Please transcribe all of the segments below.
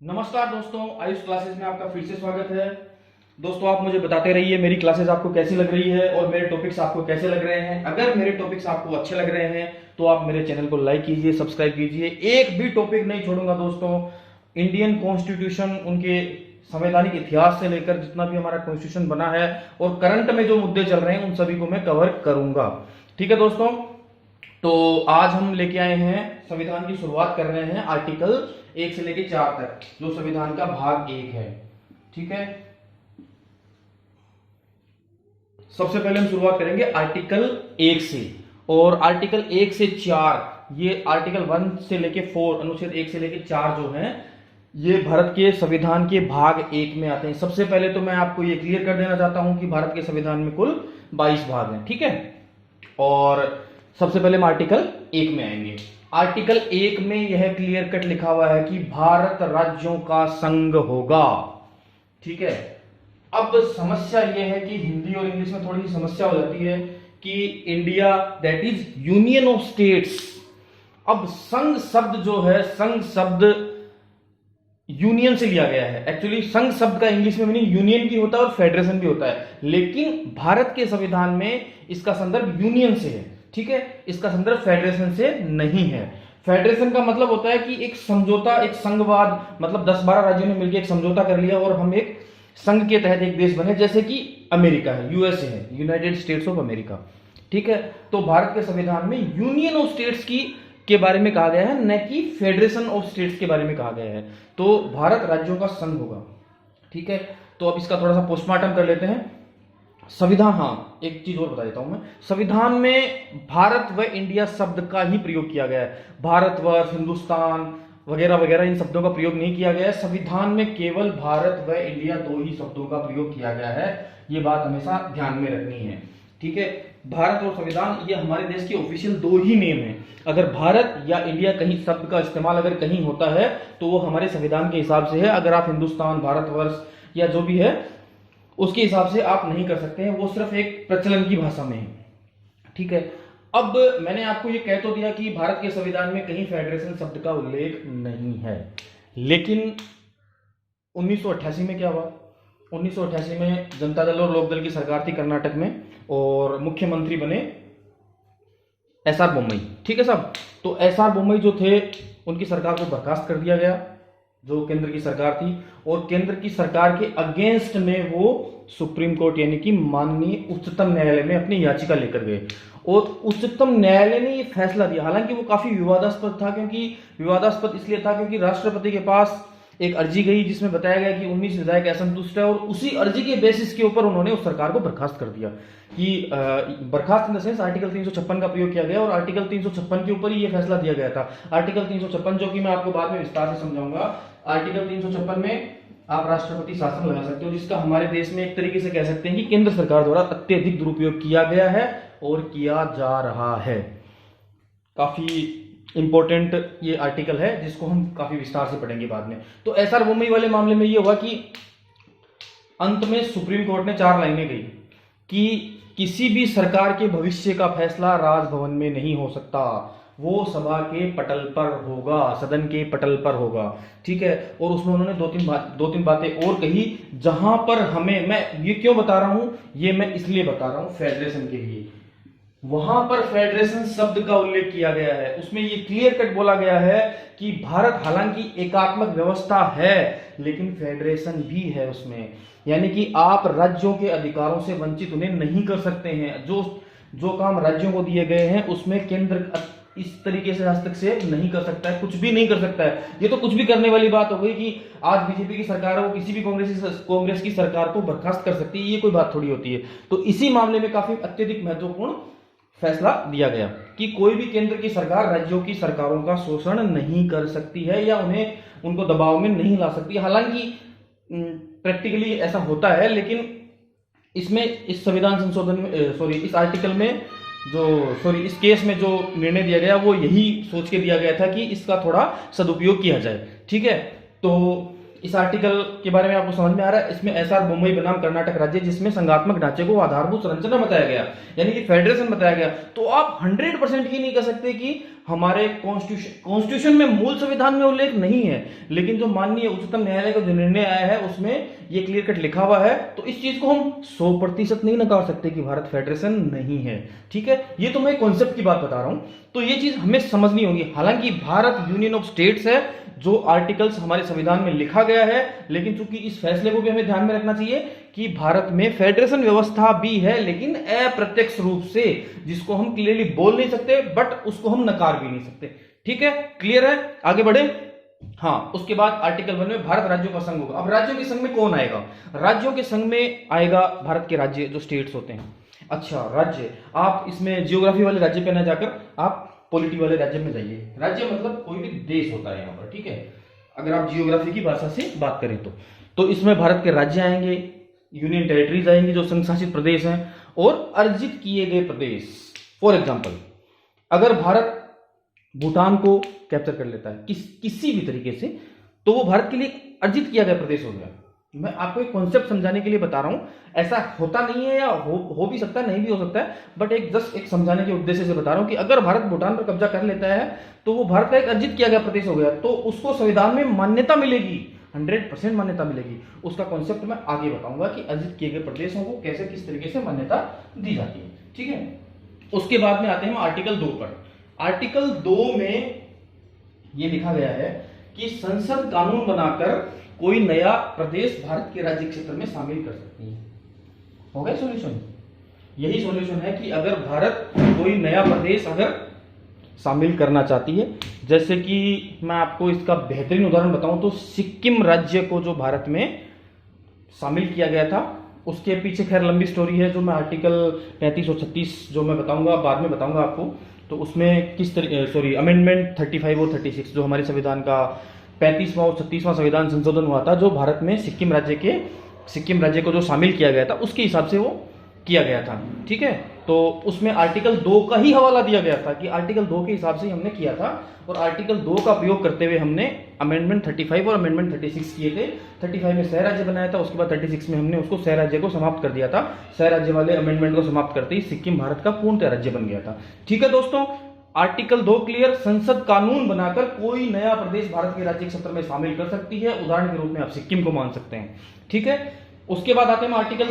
नमस्कार दोस्तों, आयुष क्लासेस में आपका फिर से स्वागत है। दोस्तों, आप मुझे बताते रहिए मेरी क्लासेस आपको कैसी लग रही है और मेरे टॉपिक्स आपको कैसे लग रहे हैं। अगर मेरे टॉपिक्स आपको अच्छे लग रहे हैं तो आप मेरे चैनल को लाइक कीजिए, सब्सक्राइब कीजिए। एक भी टॉपिक नहीं छोड़ूंगा दोस्तों। इंडियन कॉन्स्टिट्यूशन, उनके संवैधानिक इतिहास से लेकर जितना भी हमारा कॉन्स्टिट्यूशन बना है और करंट में जो मुद्दे चल रहे हैं उन सभी को मैं कवर करूंगा। ठीक है दोस्तों, तो आज हम लेके आए हैं, संविधान की शुरुआत कर रहे हैं आर्टिकल 1 से लेके 4 तक, जो संविधान का भाग 1 है। ठीक है, सबसे पहले हम शुरुआत करेंगे आर्टिकल 1 से। और आर्टिकल 1 से 4, ये आर्टिकल 1 से लेके 4, अनुच्छेद 1 से लेके 4 जो है, ये भारत के संविधान के भाग 1 में आते हैं। सबसे पहले तो मैं आपको ये क्लियर कर देना चाहता हूं कि भारत के संविधान में कुल 22 भाग हैं। ठीक है, और सबसे पहले हम आर्टिकल 1 में आएंगे। आर्टिकल 1 में यह क्लियर कट लिखा हुआ है कि भारत राज्यों का संघ होगा। ठीक है, अब समस्या यह है कि हिंदी और इंग्लिश में थोड़ी सी समस्या हो जाती है कि India that is union of states. अब संघ शब्द जो है, संघ शब्द यूनियन से लिया गया है। एक्चुअली संघ शब्द का इंग्लिश में मीनिंग यूनियन भी होता है और फेडरेशन भी होता है, लेकिन भारत के संविधान में इसका संदर्भ यूनियन से है। ठीक है, इसका संदर्भ फेडरेशन से नहीं है। फेडरेशन का मतलब होता है कि एक समझौता, एक संघवाद, मतलब 10-12 राज्यों ने मिलकर एक समझौता कर लिया और हम एक संघ के तहत एक देश बने, जैसे कि अमेरिका है, यूएसए है, यूनाइटेड स्टेट्स ऑफ अमेरिका। ठीक है, तो भारत के संविधान में यूनियन ऑफ स्टेट्स की के बारे में कहा गया है, न कि फेडरेशन ऑफ स्टेट्स के बारे में कहा गया है। तो भारत राज्यों का संघ होगा। ठीक है, तो अब इसका थोड़ा सा पोस्टमार्टम कर लेते हैं। संविधान, हाँ एक चीज और बता देता हूं मैं, संविधान में भारत व इंडिया शब्द का ही प्रयोग किया गया है। भारतवर्ष, हिंदुस्तान वगैरह वगैरह इन शब्दों का प्रयोग नहीं किया गया है। संविधान में केवल भारत व इंडिया दो ही शब्दों का प्रयोग किया गया है। ये बात हमेशा ध्यान में रखनी है। ठीक है, भारत और संविधान ये हमारे देश के ऑफिशियल दो ही नेम है। अगर भारत या इंडिया कहीं शब्द का इस्तेमाल अगर कहीं होता है तो वो हमारे संविधान के हिसाब से है। अगर आप हिंदुस्तान, भारतवर्ष या जो भी है उसके हिसाब से आप नहीं कर सकते हैं, वो सिर्फ एक प्रचलन की भाषा में है। ठीक है, अब मैंने आपको ये कह तो दिया कि भारत के संविधान में कहीं फेडरेशन शब्द का उल्लेख नहीं है, लेकिन 1988 में क्या हुआ? 1988 में जनता दल और लोकदल की सरकार थी कर्नाटक में और मुख्यमंत्री बने एसआर बोम्मई। ठीक है साहब, तो एसआर बोम्मई जो थे उनकी सरकार को बर्खास्त कर दिया गया, जो केंद्र की सरकार थी, और केंद्र की सरकार के अगेंस्ट में वो सुप्रीम कोर्ट यानी कि माननीय उच्चतम न्यायालय में अपनी याचिका लेकर गए और उच्चतम न्यायालय ने ये फैसला दिया। हालांकि वो काफी विवादास्पद था, क्योंकि विवादास्पद इसलिए था क्योंकि राष्ट्रपति के पास एक अर्जी गई जिसमें बताया गया कि 19 विधायक असंतुष्ट है, और उसी अर्जी के बेसिस के ऊपर उन्होंने उस सरकार को बर्खास्त कर दिया। कि बर्खास्त इन द सेंस आर्टिकल 356 का प्रयोग किया गया और आर्टिकल 356 के ऊपर ही ये फैसला दिया गया था। आर्टिकल 356 जो कि मैं आपको बाद में विस्तार से समझाऊंगा। आर्टिकल 356 में आप राष्ट्रपति शासन लगा सकते हो, जिसका हमारे देश में एक तरीके से कह सकते हैं कि केंद्र सरकार द्वारा अत्यधिक दुरुपयोग किया गया है और किया जा रहा है। काफी इंपॉर्टेंट ये आर्टिकल है जिसको हम काफी विस्तार से पढ़ेंगे बाद में। तो एसआर बोम्मई वाले मामले में ये हुआ कि अंत में सुप्रीम कोर्ट ने 4 लाइनें गई कि किसी भी सरकार के भविष्य का फैसला राजभवन में नहीं हो सकता, वो सभा के पटल पर होगा, सदन के पटल पर होगा। ठीक है, और उसमें उन्होंने दो तीन बातें और कही, जहां पर हमें, मैं ये क्यों बता रहा हूं, ये मैं इसलिए बता रहा हूं फेडरेशन के लिए। वहां पर फेडरेशन शब्द का उल्लेख किया गया है, उसमें ये क्लियर कट बोला गया है कि भारत हालांकि एकात्मक व्यवस्था है लेकिन फेडरेशन भी है उसमें, यानी कि आप राज्यों के अधिकारों से वंचित उन्हें नहीं कर सकते हैं। जो काम राज्यों को दिए गए हैं उसमें केंद्र इस तरीके से हस्तक्षेप नहीं कर सकता है, कुछ भी नहीं कर सकता है। ये तो कुछ भी करने वाली बात हो गई कि आज बीजेपी की सरकार है वो किसी भी कांग्रेस की सरकार को बर्खास्त कर सकती है, ये कोई बात थोड़ी होती है। तो इसी मामले में काफी अत्यधिक महत्वपूर्ण फैसला दिया गया कि कोई भी केंद्र की सरकार राज्यों की सरकारों का शोषण नहीं कर सकती है या उनको दबाव में नहीं ला सकती। हालांकि प्रैक्टिकली ऐसा होता है, लेकिन इसमें इस संविधान संशोधन में इस आर्टिकल में इस केस में जो निर्णय दिया गया वो यही सोच के दिया गया था कि इसका थोड़ा सदुपयोग किया जाए। ठीक है, तो इस आर्टिकल के बारे में आपको समझ में आ रहा है। इसमें एसआर मुंबई बनाम कर्नाटक राज्य, जिसमें संघात्मक ढांचे को आधारभूत संरचना बताया गया, यानी कि फेडरेशन बताया गया। तो आप 100% ये नहीं कह सकते कि हमारे कॉन्स्टिट्यूशन में, मूल संविधान में उल्लेख नहीं है, लेकिन जो माननीय उच्चतम न्यायालय का जो निर्णय आया है उसमें ये क्लियर कट लिखा हुआ है। तो इस चीज को हम 100% नहीं नकार सकते कि भारत फेडरेशन नहीं है। ठीक है, ये तो मैं कॉन्सेप्ट की बात बता रहा हूं, तो ये चीज हमें समझनी होगी। हालांकि भारत यूनियन ऑफ स्टेट्स है, जो आर्टिकल्स हमारे संविधान में लिखा गया है, लेकिन चूंकि इस फैसले को भी हमें ध्यान में रखना चाहिए कि भारत में फेडरेशन व्यवस्था भी है, लेकिन अप्रत्यक्ष रूप से, जिसको हम क्लियरली बोल नहीं सकते, बट उसको हम नकार भी नहीं सकते। ठीक है, क्लियर है, आगे बढ़े। हाँ, उसके बाद आर्टिकल 1 में भारत राज्यों का संघ होगा। अब राज्यों के संघ में कौन आएगा? राज्यों के संघ में आएगा भारत के राज्य, जो स्टेट्स होते हैं। अच्छा, राज्य, आप इसमें जियोग्राफी वाले राज्य पे ना जाकर आप पॉलिटी वाले राज्य में जाइए। राज्य मतलब कोई भी देश होता है यहाँ पर, ठीक है, अगर आप जियोग्राफी की भाषा से बात करें तो इसमें भारत के राज्य आएंगे, यूनियन टेरिटरीज आएंगी जो संघ शासित प्रदेश हैं, और अर्जित किए गए प्रदेश। फॉर एग्जाम्पल, अगर भारत भूटान को कैप्चर कर लेता है किसी भी तरीके से, तो वो भारत के लिए अर्जित किया गया प्रदेश हो गया। मैं आपको एक कॉन्सेप्ट समझाने के लिए बता रहा हूं, ऐसा होता नहीं है, या हो भी सकता है, नहीं भी हो सकता है, बट एक जस्ट एक समझाने के उद्देश्य से बता रहा हूं कि अगर भारत भूटान पर कब्जा कर लेता है तो वो भारत का एक अर्जित किया गया प्रदेश हो गया, तो उसको संविधान में मान्यता मिलेगी, 100% मान्यता मिलेगी। उसका कॉन्सेप्ट मैं आगे बताऊंगा कि अर्जित किए गए प्रदेशों को कैसे, किस तरीके से मान्यता दी जाती है। ठीक है, उसके बाद में आते हैं हम आर्टिकल 2 पर। आर्टिकल 2 में यह लिखा गया है कि संसद कानून बनाकर कोई नया प्रदेश भारत के राज्य क्षेत्र में शामिल कर सकती है। हो गया सॉल्यूशन? यही सॉल्यूशन है कि अगर भारत कोई नया प्रदेश अगर शामिल करना चाहती है, जैसे कि मैं आपको इसका बेहतरीन उदाहरण बताऊं तो सिक्किम राज्य को जो भारत में शामिल किया गया था, उसके पीछे खैर लंबी स्टोरी है, जो मैं आर्टिकल 35 और 36 जो मैं बताऊंगा, बाद में बताऊंगा आपको। तो उसमें किस तरीके, अमेंडमेंट 35 और 36 जो हमारे संविधान का 35वां और 36वां संविधान संशोधन हुआ था, जो भारत में सिक्किम राज्य को जो शामिल किया गया था, उसके हिसाब से वो किया गया था। ठीक है, तो उसमें आर्टिकल 2 का ही हवाला दिया गया था कि आर्टिकल 2 के हिसाब से ही हमने किया था, और आर्टिकल 2 का प्रयोग करते हुए हमने अमेंडमेंट 35 और अमेंडमेंट 36 किए थे। 35 में सह राज्य बनाया था, उसके बाद 36 में हमने उसको सह राज्य को समाप्त कर दिया था। सह राज्य वाले अमेंडमेंट को समाप्त करते ही सिक्किम भारत का पूर्णतः राज्य बन गया था। ठीक है दोस्तों, आर्टिकल 2 क्लियर, संसद कानून बनाकर कोई नया प्रदेश भारत के राज्य क्षेत्र में शामिल कर सकती है। उदाहरण के रूप में आप सिक्किम को मान सकते हैं। ठीक है, उसके बाद आते हैं आर्टिकल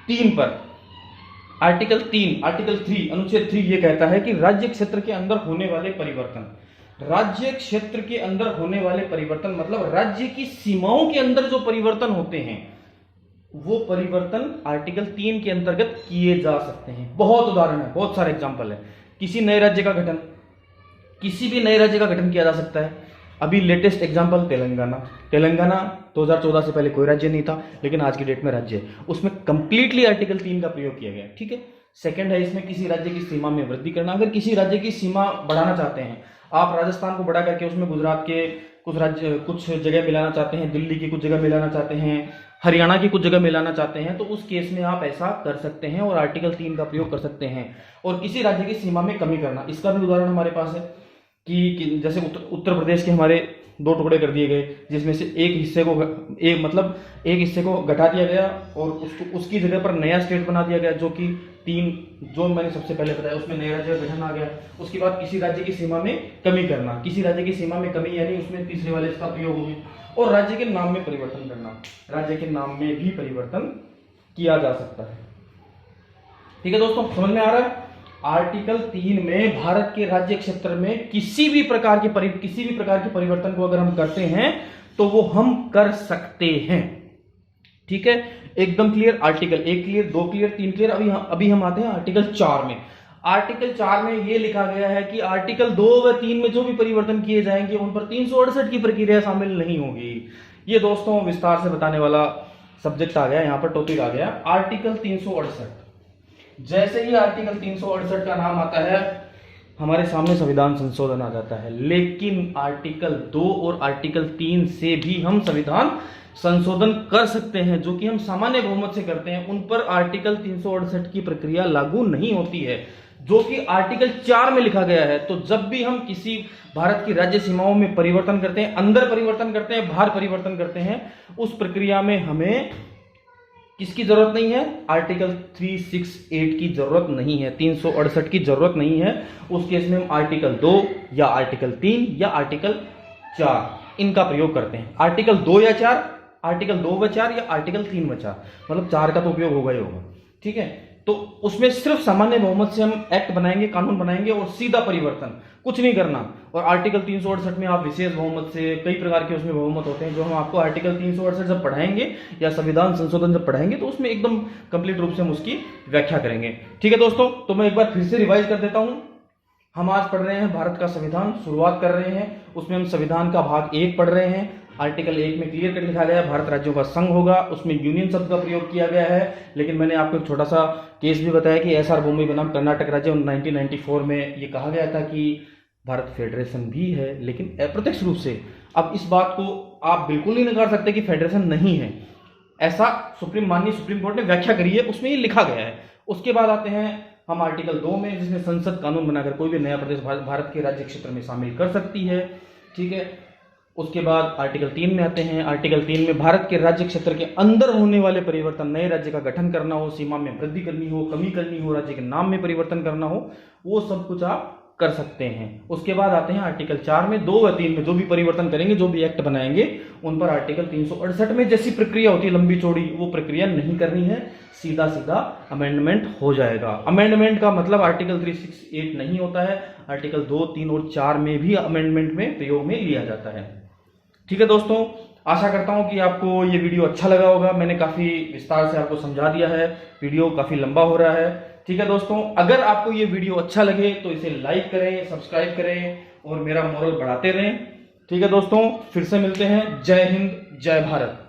3 पर। आर्टिकल 3 अनुच्छेद 3 ये कहता है कि राज्य क्षेत्र के अंदर होने वाले परिवर्तन, राज्य क्षेत्र के अंदर होने वाले परिवर्तन मतलब राज्य की सीमाओं के अंदर जो परिवर्तन होते हैं, वो परिवर्तन आर्टिकल 3 के अंतर्गत किए जा सकते हैं। बहुत उदाहरण है, बहुत सारे एग्जांपल है। किसी भी नए राज्य का गठन किया जा सकता है। अभी लेटेस्ट एग्जांपल तेलंगाना 2014 से पहले कोई राज्य नहीं था, लेकिन आज की डेट में राज्य है। उसमें कंप्लीटली आर्टिकल 3 का प्रयोग किया गया। ठीक है, सेकंड है इसमें किसी राज्य की सीमा में वृद्धि करना। अगर किसी राज्य की सीमा बढ़ाना चाहते हैं, आप राजस्थान को बढ़ा करके उसमें गुजरात के कुछ जगह मिलाना चाहते हैं, दिल्ली की कुछ जगह मिलाना चाहते हैं, हरियाणा की कुछ जगह मिलाना चाहते हैं, तो उस केस में आप ऐसा कर सकते हैं और आर्टिकल 3 का प्रयोग कर सकते हैं। और किसी राज्य की सीमा में कमी करना, इसका भी उदाहरण हमारे पास है कि जैसे उत्तर प्रदेश के हमारे 2 टुकड़े कर दिए गए, जिसमें से एक हिस्से को घटा दिया गया और उसकी जगह पर नया स्टेट बना दिया गया, जो कि 3 जो मैंने सबसे पहले बताया, उसमें नया राज्य का गठन आ गया। उसके बाद किसी राज्य की सीमा में कमी करना, किसी राज्य की सीमा में कमी यानी उसमें तीसरे वाले इसका प्रयोग होगी। और राज्य के नाम में परिवर्तन करना, राज्य के नाम में भी परिवर्तन किया जा सकता है। ठीक है दोस्तों, समझ में आ रहा है? आर्टिकल 3 में भारत के राज्य क्षेत्र में किसी भी प्रकार के परिवर्तन को अगर हम करते हैं तो वो हम कर सकते हैं। ठीक है, एकदम clear. Article 1 clear, 2 clear, 3 clear. अभी हम आते हैं आर्टिकल 4 में। आर्टिकल 4 में यह लिखा गया है कि आर्टिकल 2 व 3 में जो भी परिवर्तन किए जाएंगे उन पर 368 की प्रक्रिया शामिल नहीं होगी। ये दोस्तों विस्तार से बताने वाला सब्जेक्ट आ गया, यहां पर टॉपिक आ गया आर्टिकल 368। जैसे ही आर्टिकल 368 का नाम आता है, हमारे सामने संविधान संशोधन आ जाता है। लेकिन आर्टिकल 2 और आर्टिकल 3 से भी हम संविधान संशोधन कर सकते हैं, जो कि हम सामान्य बहुमत से करते हैं। उन पर आर्टिकल 368 की प्रक्रिया लागू नहीं होती है। जो कि आर्टिकल 4 में लिखा गया है। तो जब भी हम किसी भारत की राज्य सीमाओं में परिवर्तन करते हैं, अंदर परिवर्तन करते हैं, बाहर परिवर्तन करते हैं, उस प्रक्रिया में हमें किसकी जरूरत नहीं है? आर्टिकल 368 की जरूरत नहीं है, 368 की जरूरत नहीं है। उस केस में हम आर्टिकल 2 या आर्टिकल 3 या आर्टिकल 4 इनका प्रयोग करते हैं। आर्टिकल 2 या 4, आर्टिकल 2 व 4 या आर्टिकल 3 व 4, मतलब 4 का तो उपयोग होगा ही होगा। ठीक है, तो उसमें सिर्फ सामान्य बहुमत से हम एक्ट बनाएंगे, कानून बनाएंगे और सीधा परिवर्तन, कुछ नहीं करना। और आर्टिकल 368 में आप विशेष बहुमत से, कई प्रकार के उसमें बहुमत होते हैं, जो हम आपको आर्टिकल 368 जब पढ़ाएंगे या संविधान संशोधन जब पढ़ाएंगे तो उसमें एकदम कंप्लीट रूप से हम उसकी व्याख्या करेंगे। ठीक है दोस्तों, तो मैं एक बार फिर से रिवाइज कर देता हूं। हम आज पढ़ रहे हैं भारत का संविधान, शुरुआत कर रहे हैं, उसमें हम संविधान का भाग 1 पढ़ रहे हैं। आर्टिकल 1 में क्लियर कट लिखा गया है भारत राज्यों का संघ होगा, उसमें यूनियन शब्द का प्रयोग किया गया है। लेकिन मैंने आपको एक छोटा सा केस भी बताया कि एसआर भूमि बनाम कर्नाटक राज्य 1994 में ये कहा गया था कि भारत फेडरेशन भी है, लेकिन अप्रत्यक्ष रूप से। अब इस बात को आप बिल्कुल नहीं नकार सकते कि फेडरेशन नहीं है, ऐसा माननीय सुप्रीम कोर्ट ने व्याख्या करी है, उसमें ये लिखा गया है। उसके बाद आते हैं हम आर्टिकल 2 में, जिसमें संसद कानून बनाकर कोई भी नया प्रदेश भारत के राज्य क्षेत्र में शामिल कर सकती है। ठीक है, उसके बाद आर्टिकल 3 में आते हैं। आर्टिकल 3 में भारत के राज्य क्षेत्र के अंदर होने वाले परिवर्तन, नए राज्य का गठन करना हो, सीमा में वृद्धि करनी हो, कमी करनी हो, राज्य के नाम में परिवर्तन करना हो, वो सब कुछ आप कर सकते हैं। उसके बाद आते हैं आर्टिकल 4 में, 2 व 3 में जो भी परिवर्तन करेंगे, जो भी एक्ट बनाएंगे, उन पर आर्टिकल 368 में जैसी प्रक्रिया होती है लंबी चौड़ी, वो प्रक्रिया नहीं करनी है, सीधा सीधा अमेंडमेंट हो जाएगा। अमेंडमेंट का मतलब आर्टिकल 368 नहीं होता है, आर्टिकल 2, 3 और 4 में भी अमेंडमेंट में प्रयोग में लिया जाता है। ठीक है दोस्तों, आशा करता हूं कि आपको ये वीडियो अच्छा लगा होगा। मैंने काफी विस्तार से आपको समझा दिया है, वीडियो काफी लंबा हो रहा है। ठीक है दोस्तों, अगर आपको ये वीडियो अच्छा लगे तो इसे लाइक करें, सब्सक्राइब करें और मेरा मोरल बढ़ाते रहें। ठीक है दोस्तों, फिर से मिलते हैं। जय हिंद, जय भारत।